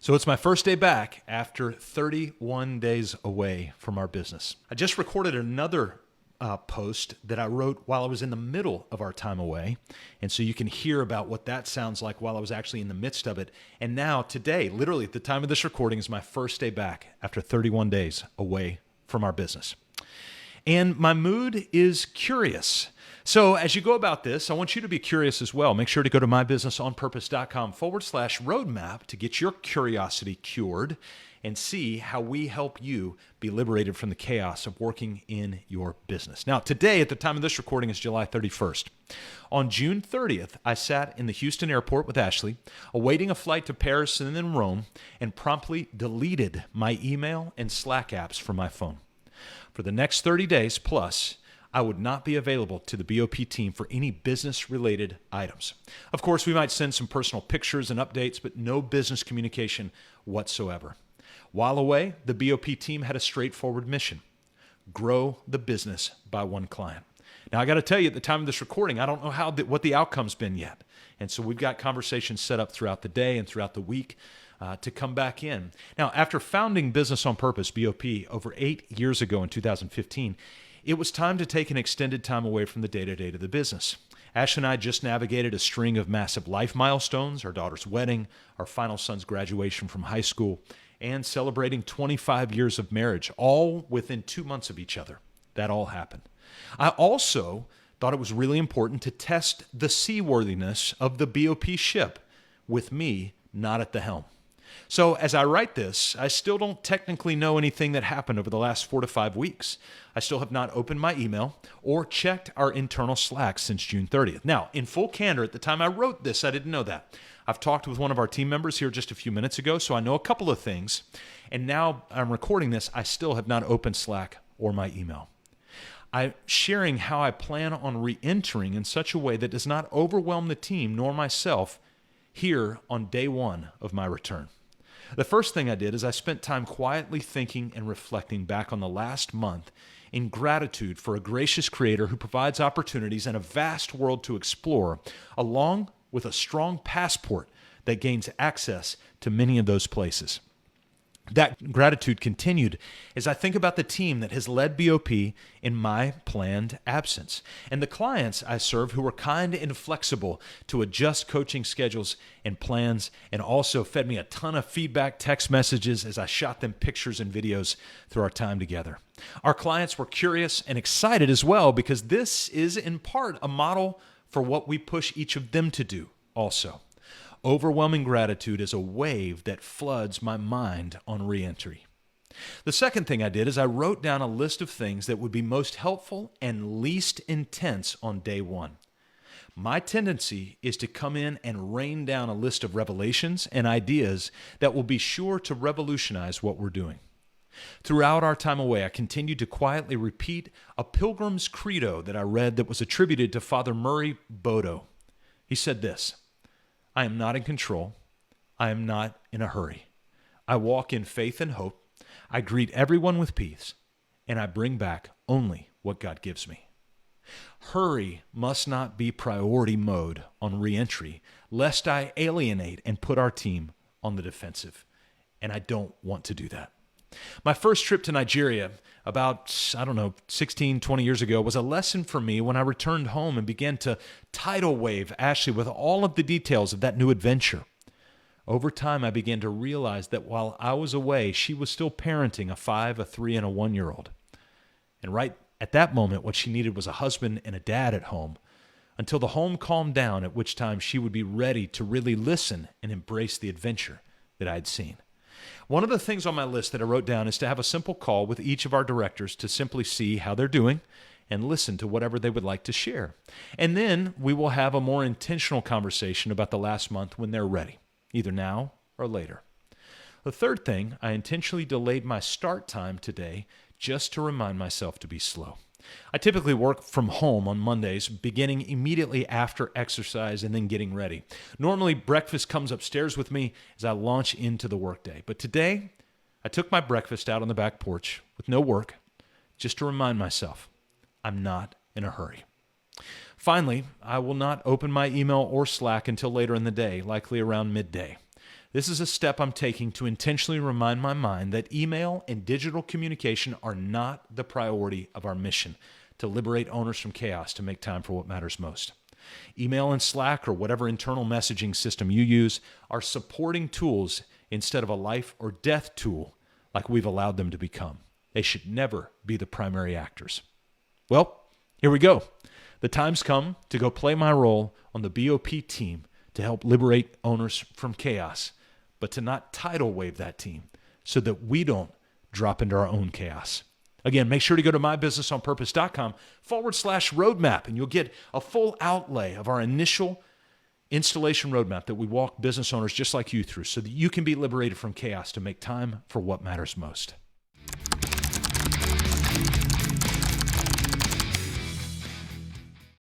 So it's my first day back after 31 days away from our business. I just recorded another post that I wrote while I was in the middle of our time away. And so you can hear about what that sounds like while I was actually in the midst of it. And now today, literally at the time of this recording, is my first day back after 31 days away from our business. And my mood is curious. So as you go about this, I want you to be curious as well. Make sure to go to mybusinessonpurpose.com/roadmap to get your curiosity cured and see how we help you be liberated from the chaos of working in your business. Now, today, at the time of this recording, is July 31st. On June 30th, I sat in the Houston airport with Ashley, awaiting a flight to Paris and then Rome, and promptly deleted my email and Slack apps from my phone. For the next 30 days plus, I would not be available to the BOP team for any business-related items. Of course, we might send some personal pictures and updates, but no business communication whatsoever. While away, the BOP team had a straightforward mission: grow the business by one client. Now, I got to tell you, at the time of this recording, I don't know what the outcome's been yet. And so we've got conversations set up throughout the day and throughout the week to come back in. Now, after founding Business on Purpose, BOP, over 8 years ago in 2015, it was time to take an extended time away from the day-to-day of the business. Ash and I just navigated a string of massive life milestones: our daughter's wedding, our final son's graduation from high school, and celebrating 25 years of marriage, all within 2 months of each other. That all happened. I also thought it was really important to test the seaworthiness of the BOP ship with me not at the helm. So as I write this, I still don't technically know anything that happened over the last 4 to 5 weeks. I still have not opened my email or checked our internal Slack since June 30th. Now, in full candor, at the time I wrote this, I didn't know that. I've talked with one of our team members here just a few minutes ago, so I know a couple of things. And now I'm recording this, I still have not opened Slack or my email. I'm sharing how I plan on re-entering in such a way that does not overwhelm the team nor myself here on day one of my return. The first thing I did is I spent time quietly thinking and reflecting back on the last month in gratitude for a gracious Creator who provides opportunities and a vast world to explore, along with a strong passport that gains access to many of those places. That gratitude continued as I think about the team that has led BOP in my planned absence, and the clients I serve who were kind and flexible to adjust coaching schedules and plans, and also fed me a ton of feedback text messages as I shot them pictures and videos through our time together. Our clients were curious and excited as well, because this is in part a model for what we push each of them to do also. Overwhelming gratitude is a wave that floods my mind on re-entry. The second thing I did is I wrote down a list of things that would be most helpful and least intense on day one. My tendency is to come in and rain down a list of revelations and ideas that will be sure to revolutionize what we're doing. Throughout our time away, I continued to quietly repeat a pilgrim's credo that I read that was attributed to Father Murray Bodo. He said this: I am not in control. I am not in a hurry. I walk in faith and hope. I greet everyone with peace, and I bring back only what God gives me. Hurry must not be priority mode on reentry, lest I alienate and put our team on the defensive. And I don't want to do that. My first trip to Nigeria about, 16, 20 years ago was a lesson for me when I returned home and began to tidal wave Ashley with all of the details of that new adventure. Over time, I began to realize that while I was away, she was still parenting a 5, a 3, and a 1-year-old. And right at that moment, what she needed was a husband and a dad at home, until the home calmed down, at which time she would be ready to really listen and embrace the adventure that I had seen. One of the things on my list that I wrote down is to have a simple call with each of our directors to simply see how they're doing and listen to whatever they would like to share. And then we will have a more intentional conversation about the last month when they're ready, either now or later. The third thing, I intentionally delayed my start time today just to remind myself to be slow. I typically work from home on Mondays, beginning immediately after exercise and then getting ready. Normally, breakfast comes upstairs with me as I launch into the workday. But today, I took my breakfast out on the back porch with no work, just to remind myself I'm not in a hurry. Finally, I will not open my email or Slack until later in the day, likely around midday. This is a step I'm taking to intentionally remind my mind that email and digital communication are not the priority of our mission to liberate owners from chaos to make time for what matters most. Email and Slack or whatever internal messaging system you use are supporting tools instead of a life or death tool like we've allowed them to become. They should never be the primary actors. Well, here we go. The time's come to go play my role on the BOP team to help liberate owners from chaos, but to not tidal wave that team so that we don't drop into our own chaos. Again, make sure to go to mybusinessonpurpose.com/roadmap, and you'll get a full outlay of our initial installation roadmap that we walk business owners just like you through so that you can be liberated from chaos to make time for what matters most.